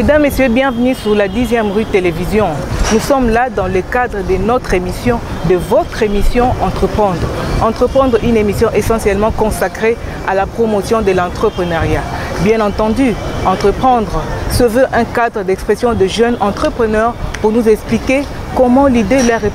Mesdames, Messieurs, bienvenue sur la 10e rue Télévision. Nous sommes là dans le cadre de notre émission, de votre émission Entreprendre. Entreprendre, une émission essentiellement consacrée à la promotion de l'entrepreneuriat. Bien entendu, Entreprendre se veut un cadre d'expression de jeunes entrepreneurs pour nous expliquer comment l'idée leur est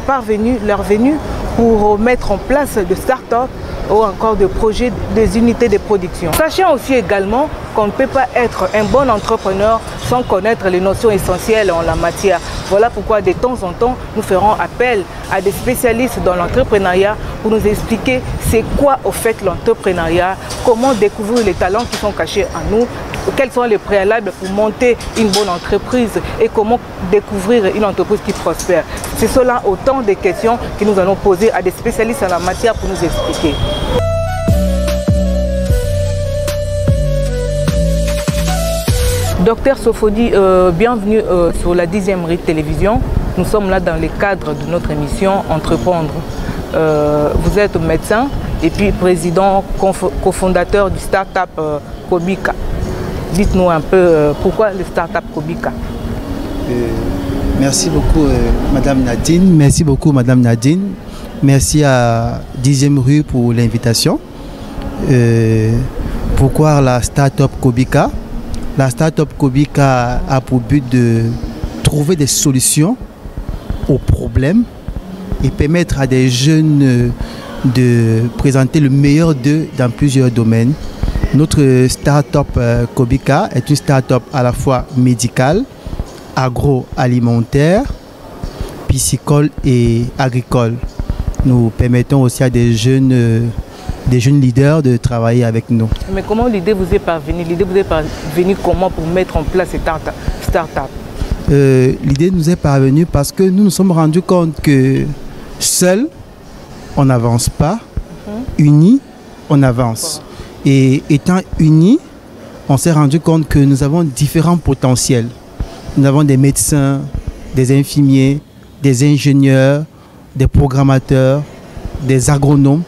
venue pour mettre en place de start-up ou encore de projets, des unités de production. Sachant aussi également qu'on ne peut pas être un bon entrepreneur sans connaître les notions essentielles en la matière. Voilà pourquoi de temps en temps, nous ferons appel à des spécialistes dans l'entrepreneuriat pour nous expliquer c'est quoi au fait l'entrepreneuriat, comment découvrir les talents qui sont cachés en nous, quels sont les préalables pour monter une bonne entreprise et comment découvrir une entreprise qui prospère. C'est cela autant de questions que nous allons poser à des spécialistes en la matière pour nous expliquer. Docteur Sofodi, bienvenue sur la 10e rue Télévision. Nous sommes là dans le cadre de notre émission Entreprendre. Vous êtes médecin et puis président cofondateur du start-up Kobika. Dites-nous un peu pourquoi le start-up Kobika. Merci beaucoup Madame Nadine. Merci beaucoup Madame Nadine. Merci à 10e rue pour l'invitation. Pourquoi la start-up Kobika? La start-up Kobika a pour but de trouver des solutions aux problèmes et permettre à des jeunes de présenter le meilleur d'eux dans plusieurs domaines. Notre start-up Kobika est une start-up à la fois médicale, agroalimentaire, piscicole et agricole. Nous permettons aussi à des jeunes leaders de travailler avec nous. Mais comment l'idée vous est parvenue? L'idée vous est parvenue comment pour mettre en place cette start-up? L'idée nous est parvenue parce que nous nous sommes rendus compte que seul, on n'avance pas, unis, on avance. Et étant unis, on s'est rendu compte que nous avons différents potentiels. Nous avons des médecins, des infirmiers, des ingénieurs, des programmateurs, des agronomes.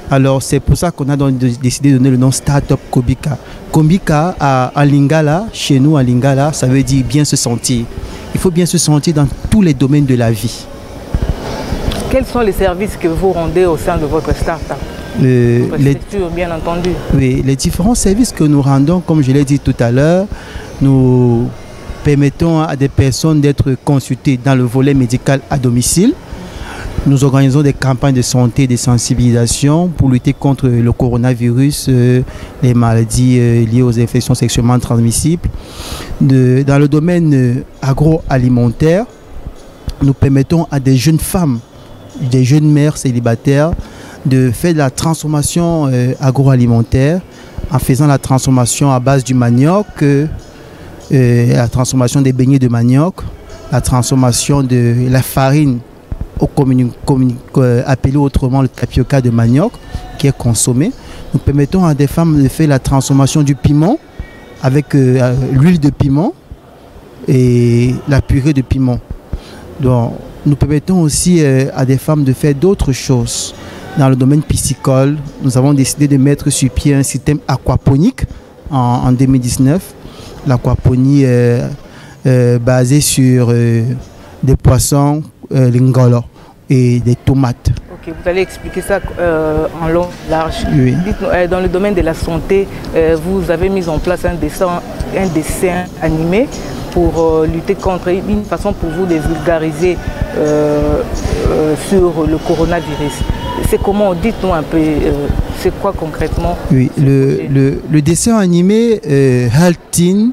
Alors c'est pour ça qu'on a décidé de donner le nom Startup Kobika. Kobika en lingala, chez nous en lingala, ça veut dire bien se sentir. Il faut bien se sentir dans tous les domaines de la vie. Quels sont les services que vous rendez au sein de votre start-up? Bien entendu. Oui, les différents services que nous rendons, comme je l'ai dit tout à l'heure, nous permettons à des personnes d'être consultées dans le volet médical à domicile. Nous organisons des campagnes de santé et de sensibilisation pour lutter contre le coronavirus, les maladies liées aux infections sexuellement transmissibles. Dans le domaine agroalimentaire, nous permettons à des jeunes femmes, des jeunes mères célibataires, de faire de la transformation agroalimentaire en faisant la transformation à base du manioc, la transformation des beignets de manioc, la transformation de la farine appelé autrement le tapioca de manioc qui est consommé. Nous permettons à des femmes de faire la transformation du piment avec l'huile de piment et la purée de piment. Donc, nous permettons aussi à des femmes de faire d'autres choses. Dans le domaine piscicole, nous avons décidé de mettre sur pied un système aquaponique en 2019. L'aquaponie basée sur des poissons, l'ingolo et des tomates. Ok, vous allez expliquer ça en long, large. Oui. Dites-nous, dans le domaine de la santé, vous avez mis en place un dessin animé pour lutter contre, une façon pour vous de vulgariser sur le coronavirus. C'est comment? Dites-nous un peu, c'est quoi concrètement? Oui, le dessin animé Haltin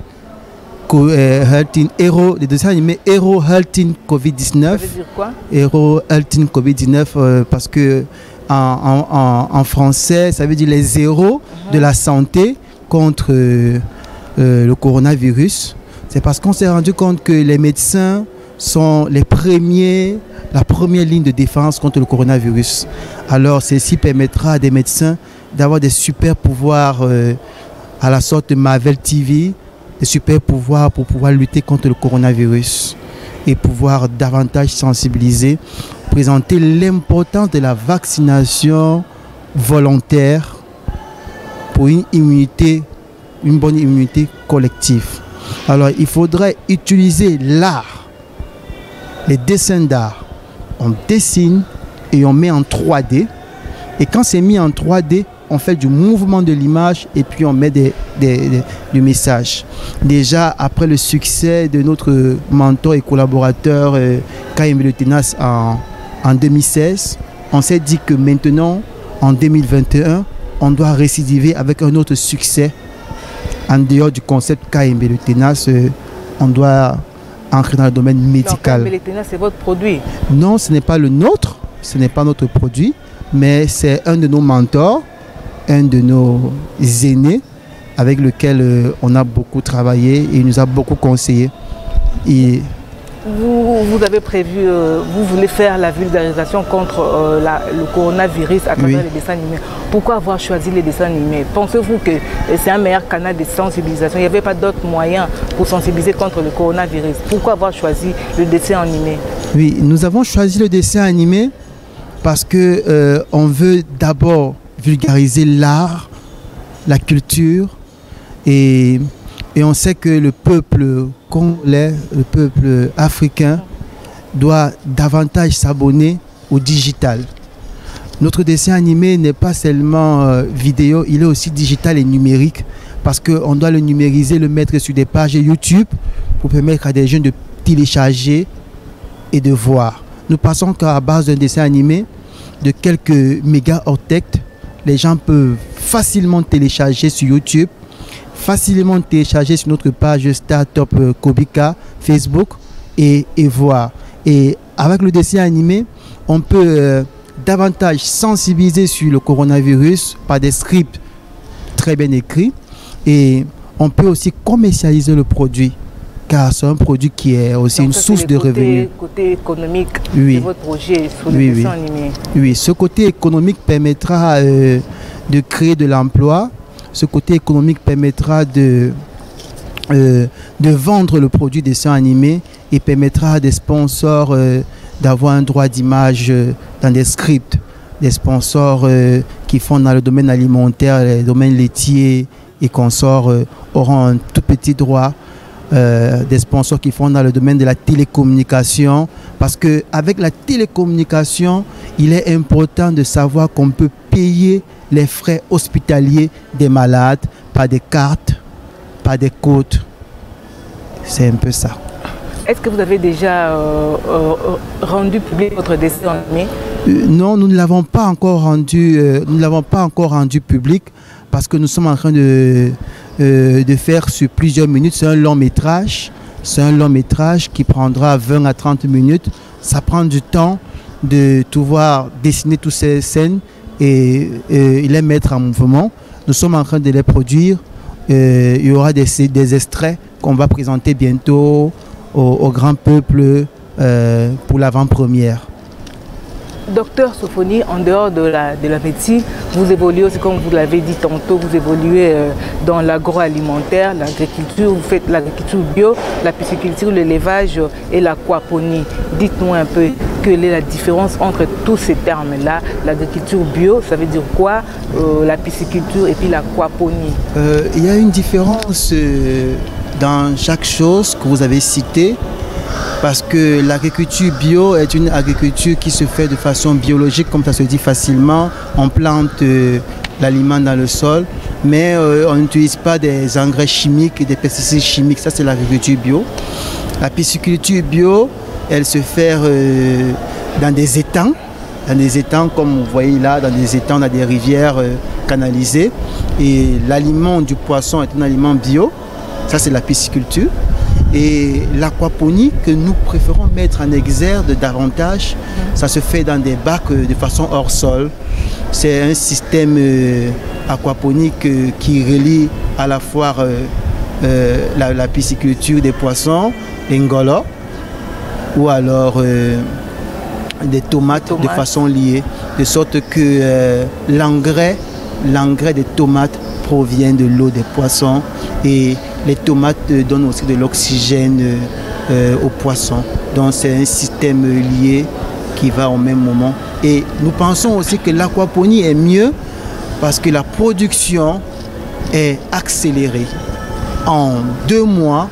Hero, le dessin animé Hero Haltin Covid-19. Ça veut dire quoi? Hero Haltin Covid-19 parce que en français, ça veut dire les héros de la santé contre le coronavirus. C'est parce qu'on s'est rendu compte que les médecins sont la première ligne de défense contre le coronavirus. Alors ceci permettra à des médecins d'avoir des super pouvoirs à la sorte de Marvel TV, des super pouvoirs pour pouvoir lutter contre le coronavirus et pouvoir davantage sensibiliser, présenter l'importance de la vaccination volontaire pour une bonne immunité collective. Alors, il faudrait utiliser l'art, les dessins d'art. On dessine et on met en 3D. Et quand c'est mis en 3D, on fait du mouvement de l'image et puis on met du message. Déjà, après le succès de notre mentor et collaborateur Kaim Letenas en 2016, on s'est dit que maintenant, en 2021, on doit récidiver avec un autre succès. En dehors du concept KMB Letenas, on doit entrer dans le domaine médical. KMB Letenas, c'est votre produit? Non, ce n'est pas le nôtre, ce n'est pas notre produit, mais c'est un de nos mentors, un de nos aînés avec lequel on a beaucoup travaillé et il nous a beaucoup conseillé. Et vous avez prévu, vous voulez faire la vulgarisation contre le coronavirus à travers les dessins animés. Pourquoi avoir choisi les dessins animés? Pensez-vous que c'est un meilleur canal de sensibilisation? Il n'y avait pas d'autres moyens pour sensibiliser contre le coronavirus. Pourquoi avoir choisi le dessin animé? Oui, nous avons choisi le dessin animé parce que on veut d'abord vulgariser l'art, la culture et on sait que le peuple congolais, le peuple africain doit davantage s'abonner au digital. Notre dessin animé n'est pas seulement vidéo, il est aussi digital et numérique parce qu'on doit le numériser, le mettre sur des pages YouTube pour permettre à des jeunes de télécharger et de voir. Nous pensons qu'à base d'un dessin animé de quelques mégaoctets, les gens peuvent facilement télécharger sur YouTube, facilement télécharger sur notre page Startup Kobika Facebook et voir. Et avec le dessin animé, on peut davantage sensibiliser sur le coronavirus par des scripts très bien écrits et on peut aussi commercialiser le produit car c'est un produit qui est aussi une source de revenus. Côté économique de votre projet sur le dessin animé. Oui, ce côté économique permettra de créer de l'emploi. Ce côté économique permettra de vendre le produit dessin animé et permettra à des sponsors d'avoir un droit d'image dans des scripts. Des sponsors qui font dans le domaine alimentaire, le domaine laitier et consorts auront un tout petit droit. Des sponsors qui font dans le domaine de la télécommunication parce qu'avec la télécommunication, il est important de savoir qu'on peut payer les frais hospitaliers des malades par des cartes, par des codes. C'est un peu ça. Est-ce que vous avez déjà rendu public votre dessin animé? Non, nous ne l'avons pas encore rendu, public parce que nous sommes en train de faire sur plusieurs minutes. C'est un long métrage. C'est un long métrage qui prendra 20 à 30 minutes. Ça prend du temps de pouvoir dessiner toutes ces scènes et les mettre en mouvement. Nous sommes en train de les produire. Il y aura des extraits qu'on va présenter bientôt au grand peuple pour l'avant-première. Docteur Sofoni, en dehors de la médecine, vous évoluez aussi, comme vous l'avez dit tantôt, vous évoluez dans l'agroalimentaire, l'agriculture, vous faites l'agriculture bio, la pisciculture, l'élevage et l'aquaponie. Dites-nous un peu quelle est la différence entre tous ces termes-là. L'agriculture bio, ça veut dire quoi? La pisciculture et puis l'aquaponie. Il y a une différence dans chaque chose que vous avez citée. Parce que l'agriculture bio est une agriculture qui se fait de façon biologique, comme ça se dit facilement. On plante l'aliment dans le sol, mais on n'utilise pas des engrais chimiques et des pesticides chimiques. Ça, c'est l'agriculture bio. La pisciculture bio, elle se fait dans des étangs. Dans des étangs, comme vous voyez là, dans des étangs, dans des rivières canalisées. Et l'aliment du poisson est un aliment bio. Ça, c'est la pisciculture. Et l'aquaponie que nous préférons mettre en exergue davantage, ça se fait dans des bacs de façon hors sol. C'est un système aquaponique qui relie à la fois la pisciculture des poissons, l'ingolo, ou alors des tomates de façon liée, de sorte que l'engrais des tomates provient de l'eau des poissons et les tomates donnent aussi de l'oxygène aux poissons. Donc c'est un système lié qui va au même moment. Et nous pensons aussi que l'aquaponie est mieux parce que la production est accélérée. En 2 mois,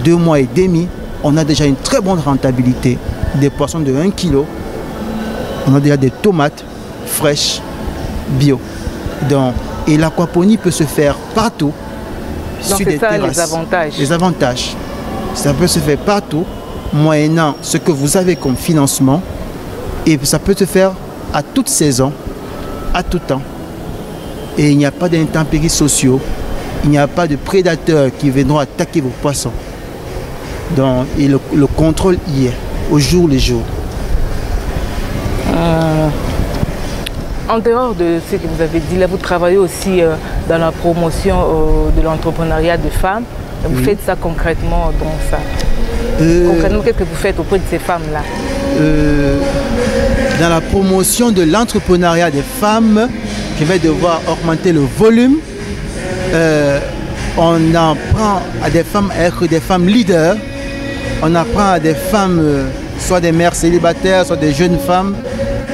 2 mois et demi, on a déjà une très bonne rentabilité. Des poissons de 1 kg. On a déjà des tomates fraîches, bio. Donc, et l'aquaponie peut se faire partout. Donc c'est ça les avantages. Les avantages. Ça peut se faire partout, moyennant ce que vous avez comme financement. Et ça peut se faire à toute saison, à tout temps. Et il n'y a pas d'intempéries sociaux. Il n'y a pas de prédateurs qui viendront attaquer vos poissons. Donc, et le contrôle y est, au jour le jour. En dehors de ce que vous avez dit, là, vous travaillez aussi dans la promotion de l'entrepreneuriat de femmes. Vous faites ça concrètement dans ça. Concrètement, qu'est-ce que vous faites auprès de ces femmes-là? Dans la promotion de l'entrepreneuriat des femmes, je vais devoir augmenter le volume. On apprend à des femmes à être des femmes leaders. On apprend à des femmes, soit des mères célibataires, soit des jeunes femmes,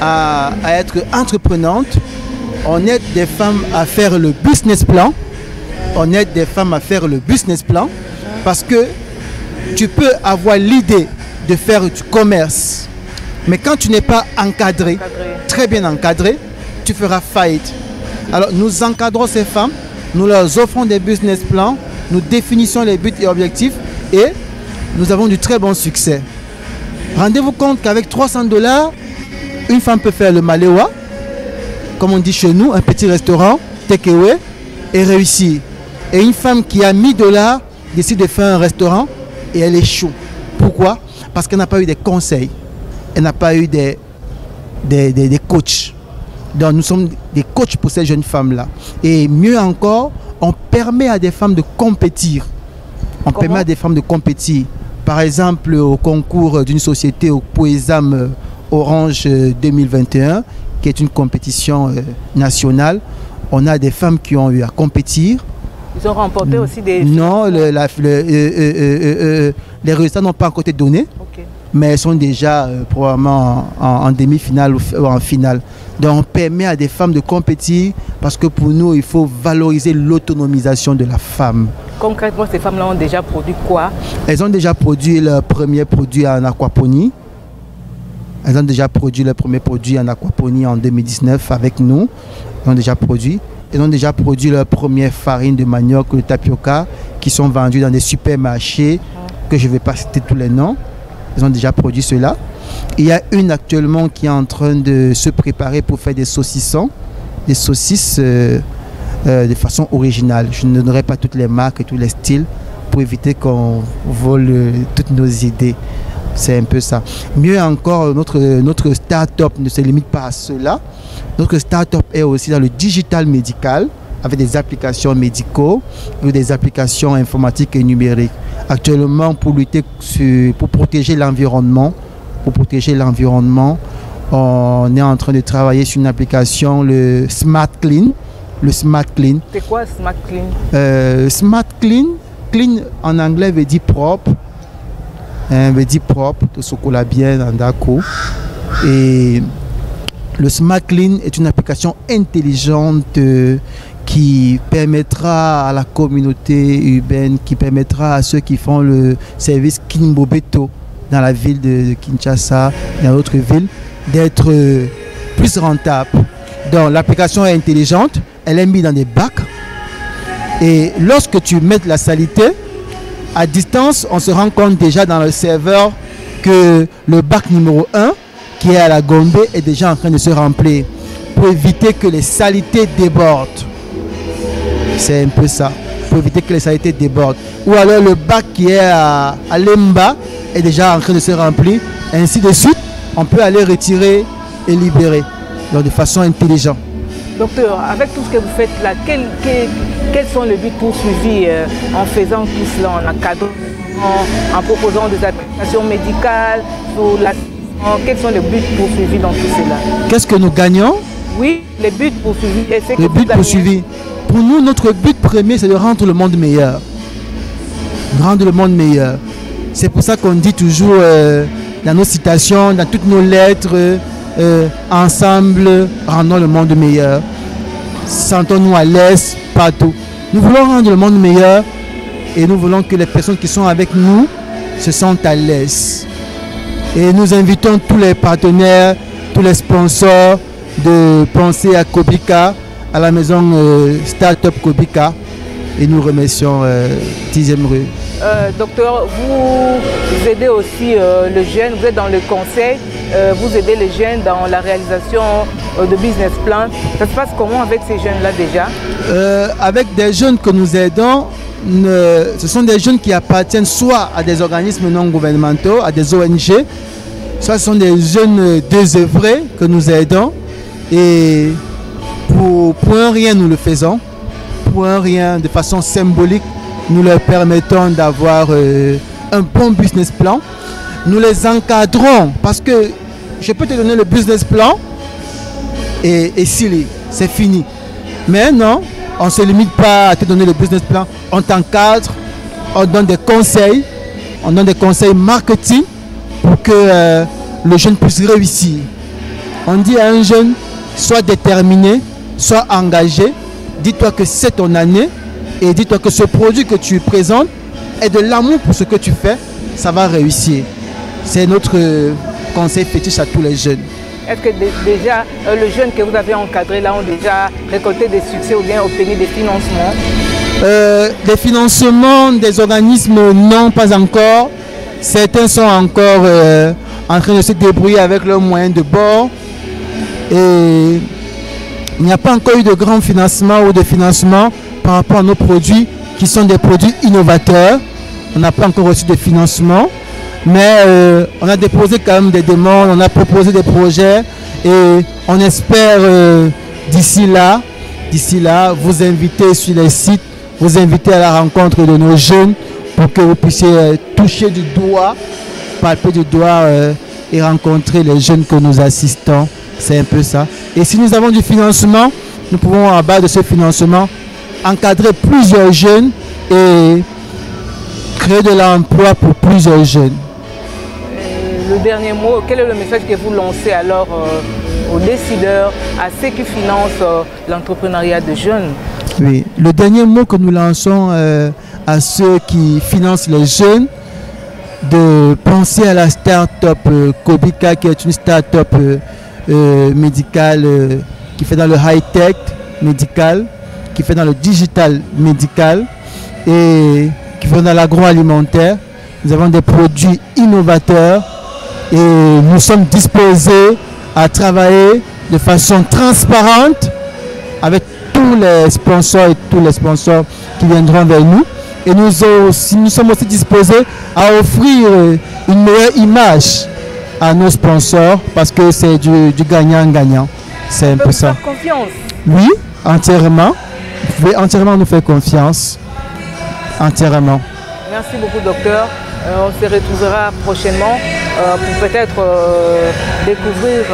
à être entreprenantes. On aide des femmes à faire le business plan. On aide des femmes à faire le business plan parce que tu peux avoir l'idée de faire du commerce, mais quand tu n'es pas encadré, très bien encadré, tu feras faillite. Alors nous encadrons ces femmes, nous leur offrons des business plans, nous définissons les buts et objectifs et nous avons du très bon succès. Rendez-vous compte qu'avec 300 $, une femme peut faire le Malewa, comme on dit chez nous, un petit restaurant, takeaway, et réussir. Et une femme qui a 1000 $ décide de faire un restaurant et elle échoue. Pourquoi? Parce qu'elle n'a pas eu des conseils. Elle n'a pas eu des coachs. Donc nous sommes des coachs pour ces jeunes femmes-là. Et mieux encore, on permet à des femmes de compétir. On permet à des femmes de compétir. Par exemple, au concours d'une société au Poésam Orange 2021, qui est une compétition nationale, on a des femmes qui ont eu à compétir. Ils ont remporté aussi des... Non, les résultats n'ont pas encore été donnés, mais elles sont déjà probablement en demi-finale ou en finale. Donc on permet à des femmes de compétir parce que pour nous, il faut valoriser l'autonomisation de la femme. Concrètement, ces femmes-là ont déjà produit quoi? Elles ont déjà produit leur premier produit en aquaponie. Elles ont déjà produit leur premier produit en aquaponie en 2019 avec nous. Elles ont déjà produit. Elles ont déjà produit leur première farine de manioc, le tapioca, qui sont vendus dans des supermarchés, que je ne vais pas citer tous les noms. Elles ont déjà produit cela. Il y a une actuellement qui est en train de se préparer pour faire des saucissons, des saucisses de façon originale. Je ne donnerai pas toutes les marques et tous les styles pour éviter qu'on vole toutes nos idées. C'est un peu ça. Mieux encore, notre start-up ne se limite pas à cela. Notre start-up est aussi dans le digital médical, avec des applications médicaux ou des applications informatiques et numériques. Actuellement, pour lutter pour protéger l'environnement, on est en train de travailler sur une application, le Smart Clean. Le Smart Clean. C'est quoi Smart Clean? Smart Clean, clean en anglais veut dire propre. Veut dire propre, tout ce qu'on a bien dans Dako. Et le Smart Clean est une application intelligente qui permettra à la communauté urbaine, qui permettra à ceux qui font le service Kinbobeto dans la ville de Kinshasa et dans d'autres villes d'être plus rentable. Donc l'application est intelligente, elle est mise dans des bacs et lorsque tu mets la saleté, à distance, on se rend compte déjà dans le serveur que le bac numéro 1 qui est à la Gombe est déjà en train de se remplir pour éviter que les saletés débordent. C'est un peu ça, pour éviter que les saletés débordent. Ou alors le bac qui est à Lemba est déjà en train de se remplir. Ainsi de suite, on peut aller retirer et libérer donc de façon intelligente. Docteur, avec tout ce que vous faites là, quels sont les buts poursuivis en faisant tout cela, en encadrant, en proposant des applications médicales, quels sont les buts poursuivis dans tout cela? Qu'est-ce que nous gagnons? Oui, les buts poursuivis. Les buts poursuivis. Pour nous, notre but premier, c'est de rendre le monde meilleur. Rendre le monde meilleur. C'est pour ça qu'on dit toujours dans nos citations, dans toutes nos lettres, ensemble, rendons le monde meilleur. Sentons-nous à l'aise partout. Nous voulons rendre le monde meilleur et nous voulons que les personnes qui sont avec nous se sentent à l'aise. Et nous invitons tous les partenaires, tous les sponsors de penser à Kobika, à la maison Startup Kobika, et nous remercions 10e rue. Docteur, vous aidez aussi les jeunes, vous êtes dans le conseil, vous aidez les jeunes dans la réalisation de business plan. Ça se passe comment avec ces jeunes-là déjà? Avec des jeunes que nous aidons, ce sont des jeunes qui appartiennent soit à des organismes non gouvernementaux, à des ONG, soit ce sont des jeunes désœuvrés que nous aidons. Et pour un rien, nous le faisons. Pour un rien, de façon symbolique, nous leur permettons d'avoir un bon business plan. Nous les encadrons parce que je peux te donner le business plan et c'est fini. Mais non, on ne se limite pas à te donner le business plan. On t'encadre, on donne des conseils marketing pour que le jeune puisse réussir. On dit à un jeune, sois déterminé, sois engagé, dis-toi que c'est ton année et dis-toi que ce produit que tu présentes est de l'amour pour ce que tu fais, ça va réussir. C'est notre conseil fétiche à tous les jeunes. Est-ce que déjà les jeunes que vous avez encadrés là ont déjà récolté des succès ou bien obtenu des financements? Les financements des organismes, non, pas encore. Certains sont encore en train de se débrouiller avec leurs moyens de bord. Et il n'y a pas encore eu de grand financement ou de financement par rapport à nos produits qui sont des produits innovateurs. On n'a pas encore reçu de financement, mais on a déposé quand même des demandes, on a proposé des projets et on espère d'ici là, vous inviter sur les sites, vous inviter à la rencontre de nos jeunes pour que vous puissiez toucher du doigt, palper du doigt et rencontrer les jeunes que nous assistons. C'est un peu ça. Et si nous avons du financement, nous pouvons, à base de ce financement, encadrer plusieurs jeunes et créer de l'emploi pour plusieurs jeunes. Le dernier mot, quel est le message que vous lancez alors aux décideurs, à ceux qui financent l'entrepreneuriat de jeunes? Oui, le dernier mot que nous lançons à ceux qui financent les jeunes, de penser à la start-up Kobika, qui est une start-up médicale qui fait dans le high-tech médical, qui fait dans le digital médical et qui fait dans l'agroalimentaire. Nous avons des produits innovateurs et nous sommes disposés à travailler de façon transparente avec tous les sponsors et tous les sponsors qui viendront vers nous. Et nous sommes aussi disposés à offrir une meilleure image à nos sponsors parce que c'est du gagnant-gagnant. C'est un peu ça. Confiance. Oui, entièrement. Vous pouvez entièrement nous faire confiance. Entièrement. Merci beaucoup, docteur. On se retrouvera prochainement pour peut-être découvrir,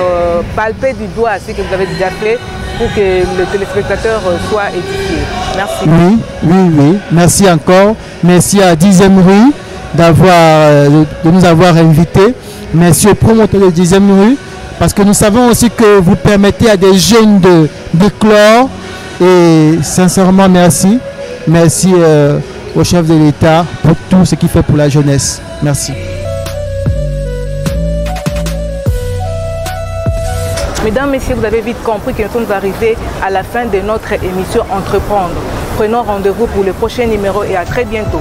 palper du doigt ce que vous avez déjà fait pour que le téléspectateur soit édifié. Merci. Oui. Merci encore. Merci à 10e rue de nous avoir invités. Merci au promoteur de 10e rue parce que nous savons aussi que vous permettez à des jeunes d'éclore et sincèrement merci. Merci au chef de l'État pour tout ce qu'il fait pour la jeunesse. Merci. Mesdames, Messieurs, vous avez vite compris que nous sommes arrivés à la fin de notre émission Entreprendre. Prenons rendez-vous pour le prochain numéro et à très bientôt.